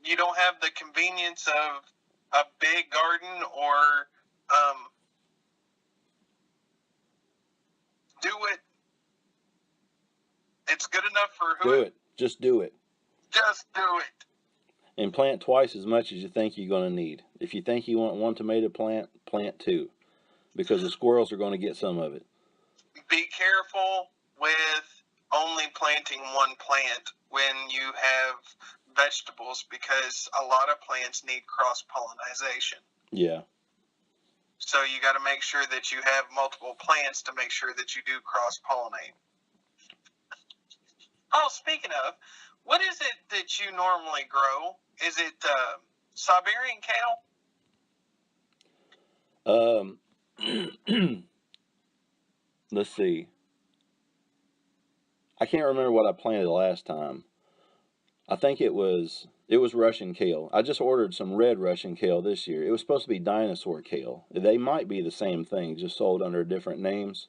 you don't have the convenience of a big garden, or do it. It's good enough for who? Do it. Just do it. Just do it. And plant twice as much as you think you're going to need. If you think you want one tomato plant, plant 2. Because the squirrels are going to get some of it. Be careful with only planting one plant when you have vegetables, because a lot of plants need cross-pollination. Yeah. So you got to make sure that you have multiple plants to make sure that you do cross-pollinate. Oh, speaking of, what is it that you normally grow? Is it Siberian kale? Let's see. I can't remember what I planted last time. I think it was Russian kale. I just ordered some red Russian kale this year. It was supposed to be dinosaur kale. They might be the same thing, just sold under different names.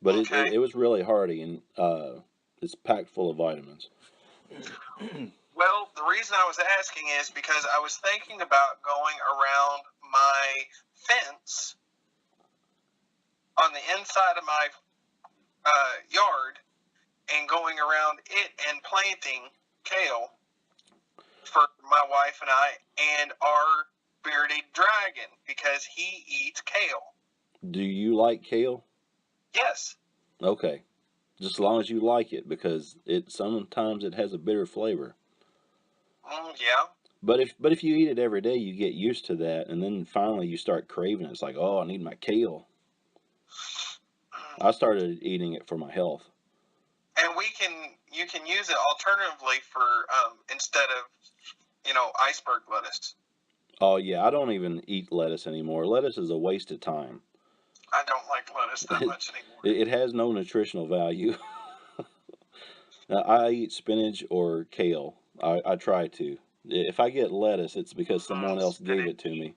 But okay. it was really hardy, and it's packed full of vitamins. Well, the reason I was asking is because I was thinking about going around my fence on the inside of my yard and going around it and planting kale for my wife and I and our bearded dragon, because he eats kale. Do you like kale? Yes. Okay. Just as long as you like it, because sometimes it has a bitter flavor. Yeah. But if you eat it every day, you get used to that, and then finally you start craving it. It's like, oh, I need my kale. I started eating it for my health. And you can use it alternatively for instead of iceberg lettuce. Oh yeah, I don't even eat lettuce anymore. Lettuce is a waste of time. I don't like lettuce that much anymore. It has no nutritional value. Now, I eat spinach or kale. I try to. If I get lettuce, it's because someone else gave it to me.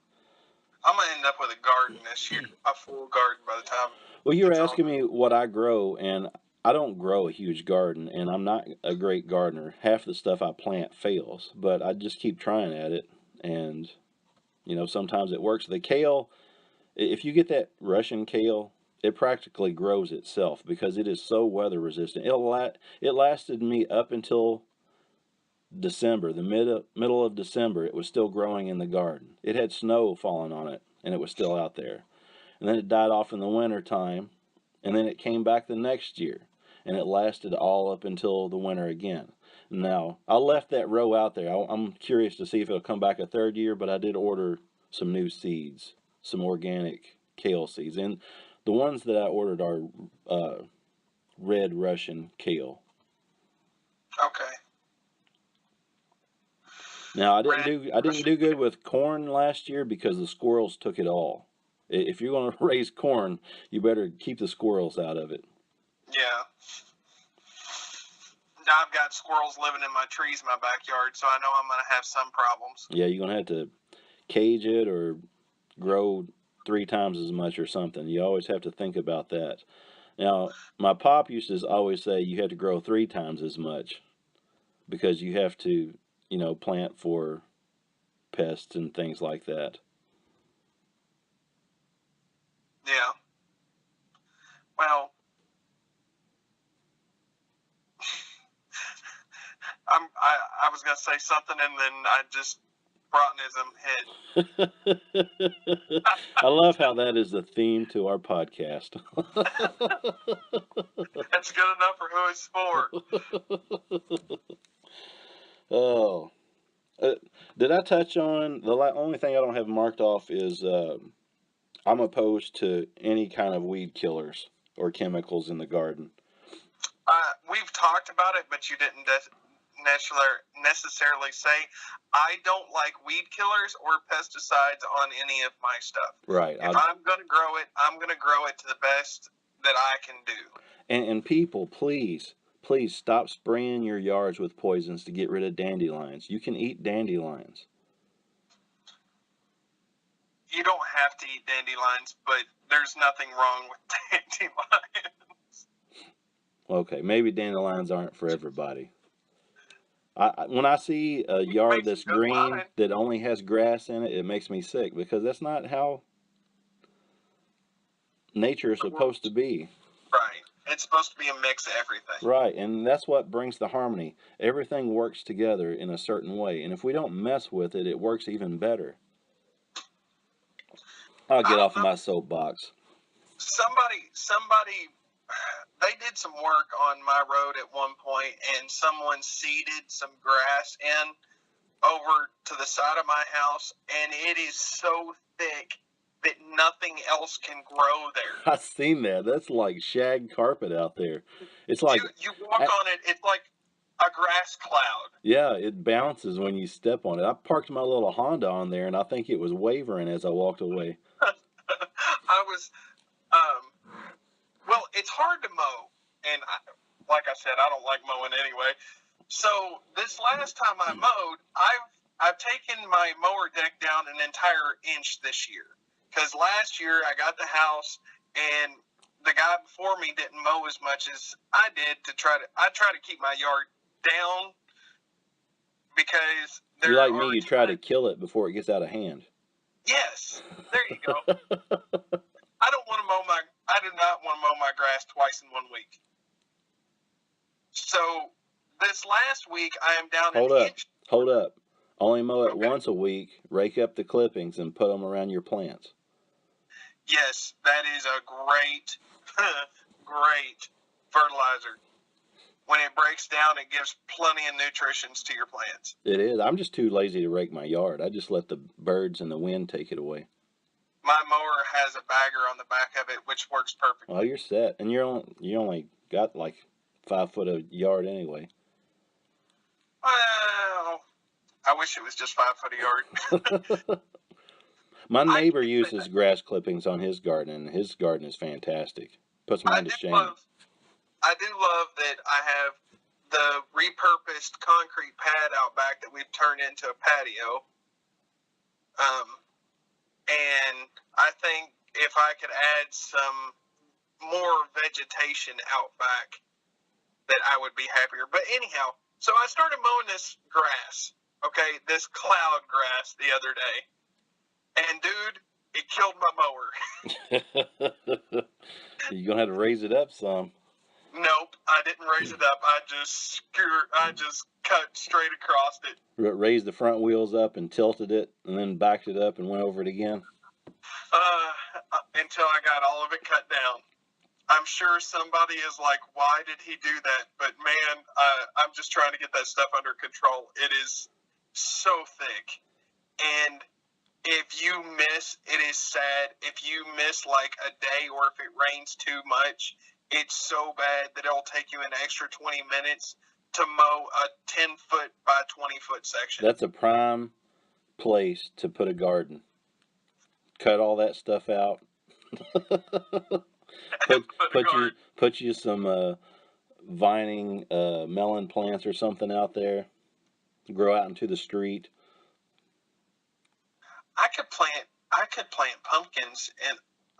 I'm going to end up with a garden this year, a full garden by the time. Well, you were asking me what I grow, and I don't grow a huge garden, and I'm not a great gardener. Half the stuff I plant fails, but I just keep trying at it, and sometimes it works. The kale, if you get that Russian kale, it practically grows itself because it is so weather resistant. It lasted me up until December, the middle of December. It was still growing in the garden. It had snow falling on it, and it was still out there. And then it died off in the winter time, and then it came back the next year, and it lasted all up until the winter again. Now, I left that row out there. I'm curious to see if it'll come back a third year, but I did order some new seeds, some organic kale seeds. And the ones that I ordered are red Russian kale. Okay. Now, I didn't do good with corn last year because the squirrels took it all. If you're going to raise corn, you better keep the squirrels out of it. Yeah. Now I've got squirrels living in my trees in my backyard, so I know I'm going to have some problems. Yeah, you're going to have to cage it or grow 3 times as much or something. You always have to think about that. Now, my pop used to always say you have to grow 3 times as much because you have to, plant for pests and things like that. Yeah. Well, I was going to say something, and then I just botanism hit. I love how that is the theme to our podcast. That's good enough for who it's for. Oh. Did I touch on the only thing I don't have marked off is I'm opposed to any kind of weed killers or chemicals in the garden. We've talked about it, but you didn't necessarily say I don't like weed killers or pesticides on any of my stuff. Right. If I'm going to grow it, I'm going to grow it to the best that I can do. And people, please stop spraying your yards with poisons to get rid of dandelions. You can eat dandelions. You don't have to eat dandelions, but there's nothing wrong with dandelions. Okay, maybe dandelions aren't for everybody. When I see a yard that's green that only has grass in it, it makes me sick because that's not how nature is supposed to be. Right. It's supposed to be a mix of everything. Right, and that's what brings the harmony. Everything works together in a certain way, and if we don't mess with it, it works even better. I'll get off my soapbox. Somebody, they did some work on my road at one point, and someone seeded some grass in over to the side of my house, and it is so thick that nothing else can grow there. I've seen that. That's like shag carpet out there. It's like you walk on it, it's like a grass cloud. Yeah, it bounces when you step on it. I parked my little Honda on there, and I think it was wavering as I walked away. Well, it's hard to mow, and like I said, I don't like mowing anyway. So this last time I mowed, I've taken my mower deck down an entire inch this year. Because last year I got the house, and the guy before me didn't mow as much as I did I try to keep my yard down because you're like me, you try to kill it before it gets out of hand. Yes, there you go. I do not want to mow my grass twice in 1 week. So this last week I am down an inch. Hold up. Only mow it once a week, rake up the clippings, and put them around your plants. Yes, that is a great, great fertilizer. When it breaks down, it gives plenty of nutritions to your plants. It is. I'm just too lazy to rake my yard. I just let the birds and the wind take it away. My mower has a bagger on the back of it, which works perfectly. Well, you're set. And you only got like 5 foot of yard anyway. Well, I wish it was just 5 foot of yard. My neighbor uses grass clippings on his garden, and his garden is fantastic. Puts mine to shame. I do love that I have the repurposed concrete pad out back that we've turned into a patio. And I think if I could add some more vegetation out back, that I would be happier. But anyhow, so I started mowing this grass, okay, this cloud grass the other day. And, dude, it killed my mower. You're going to have to raise it up some. Nope, I didn't raise it up. I just cut straight across it. Raised the front wheels up and tilted it, and then backed it up and went over it again. Until I got all of it cut down. I'm sure somebody is like, why did he do that? But man, I'm just trying to get that stuff under control. It is so thick. And if you miss, it is sad. If you miss like a day or if it rains too much, it's so bad that it'll take you an extra 20 minutes to mow a 10-foot by 20-foot section. That's a prime place to put a garden. Cut all that stuff out. put you some vining melon plants or something out there. Grow out into the street. I could plant pumpkins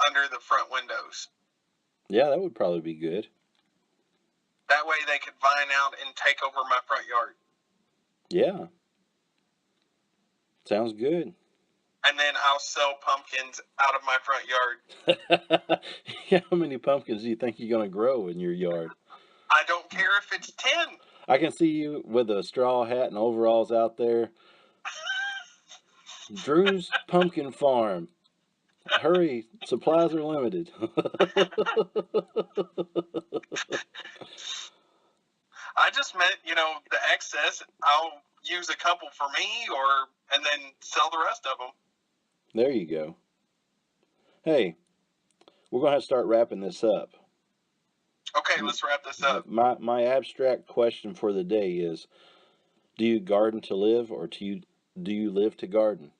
under the front windows. Yeah, that would probably be good. That way they could vine out and take over my front yard. Yeah. Sounds good. And then I'll sell pumpkins out of my front yard. How many pumpkins do you think you're going to grow in your yard? I don't care if it's 10. I can see you with a straw hat and overalls out there. Drew's Pumpkin Farm. Hurry, supplies are limited. I just meant, the excess, I'll use a couple for me and then sell the rest of them. There you go. Hey, we're going to have to start wrapping this up. Okay, let's wrap this up. My abstract question for the day is, do you garden to live or do you live to garden?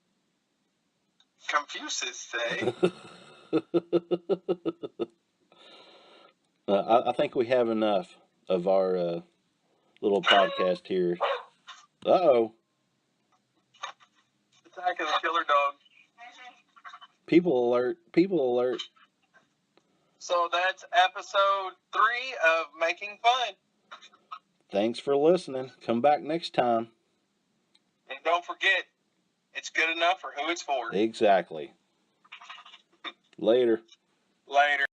Confucius say. I think we have enough of our little podcast here. Uh-oh. Attack of the killer dog. People alert. People alert. So that's episode 3 of Making Fun. Thanks for listening. Come back next time. And don't forget, it's good enough for who it's for. Exactly. Later. Later.